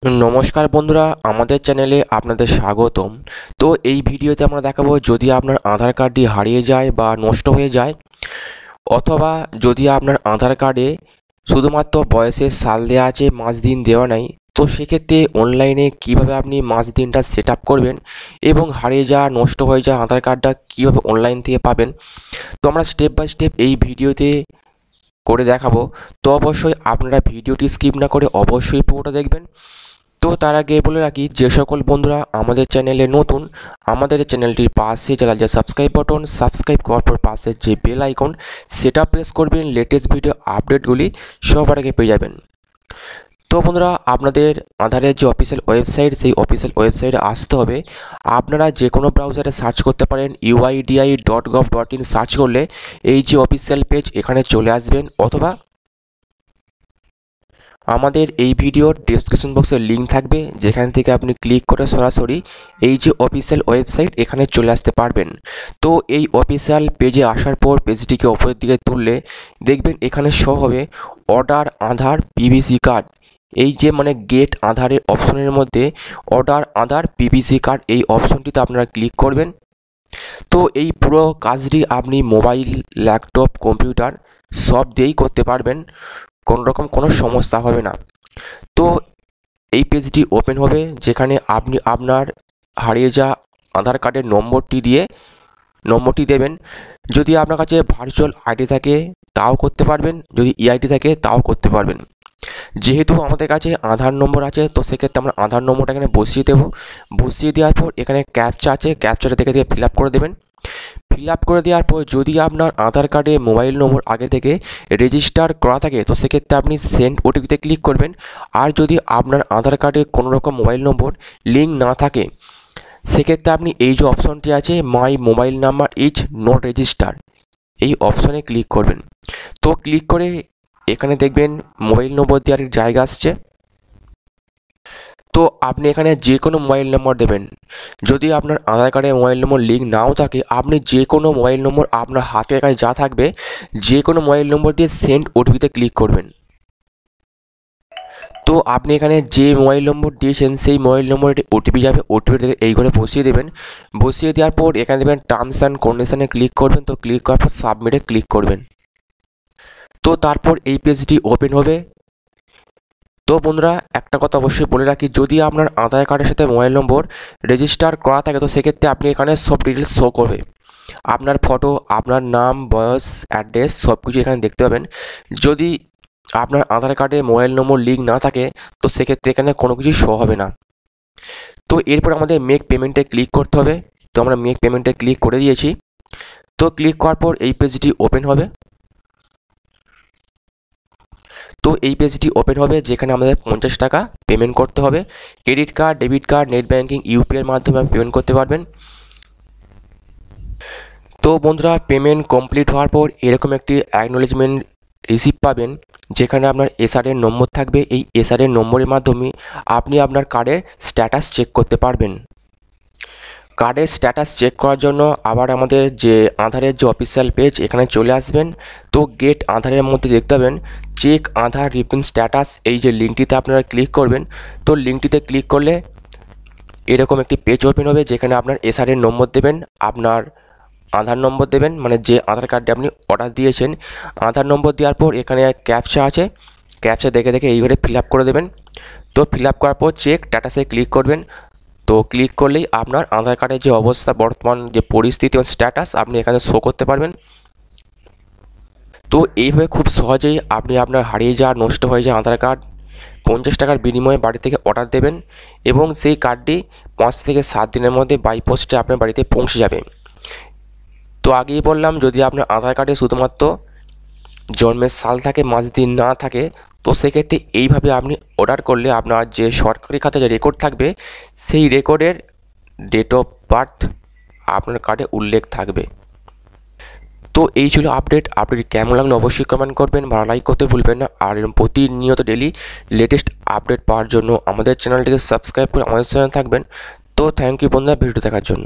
নমস্কার বন্ধুরা, আমাদের চ্যানেলে আপনাদের স্বাগতম। তো এই ভিডিওতে আমরা দেখাবো যদি আপনার আধার কার্ডটি হারিয়ে যায় বা নষ্ট হয়ে যায়, অথবা যদি আপনার আধার কার্ডে শুধুমাত্র বয়সের সাল দেওয়া আছে, মাস দিন দেওয়া নাই, তো সেক্ষেত্রে অনলাইনে কিভাবে আপনি মাস দিনটা সেট আপ করবেন এবং হারিয়ে যাওয়া নষ্ট হয়ে যাওয়া আধার কার্ডটা কীভাবে অনলাইন থেকে পাবেন, তো আমরা স্টেপ বাই স্টেপ এই ভিডিওতে করে দেখাবো। তো অবশ্যই আপনারা ভিডিওটি স্কিপ না করে অবশ্যই পুরোটা দেখবেন। তো তার আগে বলে রাখি, যে সকল বন্ধুরা আমাদের চ্যানেলে নতুন, আমাদের চ্যানেলটির পাশে যে সাবস্ক্রাইব বাটন, সাবস্ক্রাইব করার পর পাশে যে বেল আইকন, সেটা প্রেস করবেন। লেটেস্ট ভিডিও আপডেটগুলি সবার আগে পেয়ে যাবেন। তো বন্ধুরা, আপনাদের আধারের যে অফিসিয়াল ওয়েবসাইট, সেই অফিসিয়াল ওয়েবসাইটে আসতে হবে। আপনারা যে কোনো ব্রাউজারে সার্চ করতে পারেন, uidi.gov.in সার্চ করলে এই যে অফিসিয়াল পেজ, এখানে চলে আসবেন। অথবা আমাদের এই ভিডিওর ডেসক্রিপশন বক্সে লিঙ্ক থাকবে, যেখান থেকে আপনি ক্লিক করে সরাসরি এই যে অফিসিয়াল ওয়েবসাইট, এখানে চলে আসতে পারবেন। তো এই অফিসিয়াল পেজে আসার পর পেজটিকে ওপরের দিকে তুললে দেখবেন এখানে শো হবে অর্ডার আধার পিভিসি কার্ড। এই যে গেট আধারের অপশনের মধ্যে অর্ডার আধার পিভিসি কার্ড, এই অপশনটিতে আপনারা ক্লিক করবেন। তো এই পুরো কাজটি আপনি মোবাইল, ল্যাপটপ, কম্পিউটার সব দিয়েই করতে পারবেন, কোনো রকম কোনো সমস্যা হবে না। তো এই পেজটি ওপেন হবে, যেখানে আপনি আপনার হারিয়ে যাওয়া আধার কার্ডের নম্বরটি দেবেন। যদি আপনার কাছে ভার্চুয়াল আইডি থাকে তাও করতে পারবেন, যদি ইআইডি থাকে তাও করতে পারবেন। যেহেতু আমাদের কাছে আধার নম্বর আছে, তো সেক্ষেত্রে আমরা আধার নম্বরটা এখানে বসিয়ে দেবো। বসিয়ে দেওয়ার পর এখানে ক্যাপচা আছে, ক্যাপচাটা দেখে ফিল আপ করে দেবেন। ফিল আপ করে দেওয়ার পর যদি আপনার আধার কার্ডে মোবাইল নম্বর আগে থেকে রেজিস্টার করা থাকে, তো সেক্ষেত্রে আপনি সেন্ড ওটিপিতে ক্লিক করবেন। আর যদি আপনার আধার কার্ডে কোনো রকম মোবাইল নম্বর লিঙ্ক না থাকে, সেক্ষেত্রে আপনি এই যে অপশনটি আছে, my mobile number is not register, এই অপশনে ক্লিক করবেন। তো ক্লিক করে এখানে দেখবেন মোবাইল নম্বর দেওয়ার জায়গা আসছে। তো আপনি এখানে যে কোনো মোবাইল নম্বর দেবেন। যদি আপনার আধার কার্ডে মোবাইল নম্বর লিঙ্ক নাও থাকে, আপনি যে কোনো মোবাইল নম্বর আপনার হাতের কাছে যা থাকবে, যে কোনো মোবাইল নম্বর দিয়ে সেন্ড ওটিপিতে ক্লিক করবেন। তো আপনি এখানে যে মোবাইল নম্বর দিয়েছেন সেই মোবাইল নম্বরে ওটিপি যাবে, ওটিপি এই করে বসিয়ে দেবেন। বসিয়ে দেওয়ার পর এখানে দেবেন টার্মস অ্যান্ড কন্ডিশনে ক্লিক করবেন। তো ক্লিক করার পর সাবমিটে ক্লিক করবেন। তো তারপর এই পেজটি ওপেন হবে। তো বন্ধুরা, একটা কথা অবশ্যই বলে রাখি, যদি আপনার আধার কার্ডের সাথে মোবাইল নম্বর রেজিস্টার করা থাকে, তো সেক্ষেত্রে আপনি এখানে সব ডিটেলস শো করবে। আপনার ফটো, আপনার নাম, বয়স, অ্যাড্রেস সব কিছু এখানে দেখতে পাবেন। যদি আপনার আধার কার্ডে মোবাইল নম্বর লিঙ্ক না থাকে, তো সেক্ষেত্রে এখানে কোনো কিছু শো হবে না। তো এরপর আমাদের মেক পেমেন্টে ক্লিক করতে হবে। তো আমরা মেক পেমেন্টে ক্লিক করে দিয়েছি। তো ক্লিক করার পর এই পেজটি ওপেন হবে। তো এই পেজটি ওপেন হবে, যেখানে আমাদের 50 টাকা পেমেন্ট করতে হবে। Credit card, debit card, net banking, ইউপিআইয়ের মাধ্যমে আপনি পেমেন্ট করতে পারবেন। তো বন্ধুরা, পেমেন্ট কমপ্লিট হওয়ার পর এরকম একটি অ্যাকনোলেজমেন্ট রিসিপ্ট পাবেন, যেখানে আপনার এসআরের নম্বর থাকবে। এই এসআরের নম্বরের মাধ্যমে আপনি আপনার কার্ডের স্ট্যাটাস চেক করতে পারবেন। কার্ডের স্ট্যাটাস চেক করার জন্য আবার আমাদের যে আধারের যে অফিসিয়াল পেজ, এখানে চলে আসবেন। তো গেট আধারের মধ্যে দেখতে পাবেন চেক আধার রিপিন স্ট্যাটাস, এই যে লিঙ্কটিতে আপনারা ক্লিক করবেন। তো লিঙ্কটিতে ক্লিক করলে এরকম একটি পেজ ওপেন হবে, যেখানে আপনার এসআরের নম্বর দেবেন, আপনার আধার নম্বর দেবেন, যে আধার কার্ডে আপনি অর্ডার দিয়েছেন। আধার নম্বর দেওয়ার পর এখানে ক্যাপচা আছে, ক্যাপচা দেখে এই ঘরে ফিল আপ করে দেবেন। তো ফিল আপ করার পর চেক স্ট্যাটাসে ক্লিক করবেন। তো ক্লিক করলেই আপনার আধার কার্ডের যে অবস্থা, বর্তমান যে পরিস্থিতি ও স্ট্যাটাস আপনি এখানে শো করতে পারবেন। তো এইভাবে খুব সহজেই আপনি আপনার হারিয়ে যাওয়া, নষ্ট হয়ে যাওয়া আধার কার্ড 50 টাকার বিনিময়ে বাড়ি থেকে অর্ডার দেবেন, এবং সেই কার্ডটি 5 থেকে 7 দিনের মধ্যে বাই পোস্টে আপনার বাড়িতে পৌঁছে যাবে। তো আগেই বললাম, যদি আপনার আধার কার্ডে শুধুমাত্র জন্মের সাল থাকে, মাস দিন না থাকে, তো সেক্ষেত্রে এইভাবে আপনি অর্ডার করলে আপনার যে সরকারি খাতা যে রেকর্ড থাকবে, সেই রেকর্ডের ডেট অফ বার্থ আপনার কার্ডে উল্লেখ থাকবে। তো এই ছিল আপডেট। কেমন লাগলো অবশ্যই কমেন্ট করবেন, ভালো লাইক করতে ভুলবেন না। আর এরকম প্রতিনিয়ত ডেলি লেটেস্ট আপডেট পাওয়ার জন্য আমাদের চ্যানেলটিকে সাবস্ক্রাইব করে আমাদের সঙ্গে থাকবেন। তো থ্যাংক ইউ বন্ধুরা ভিডিও দেখার জন্য।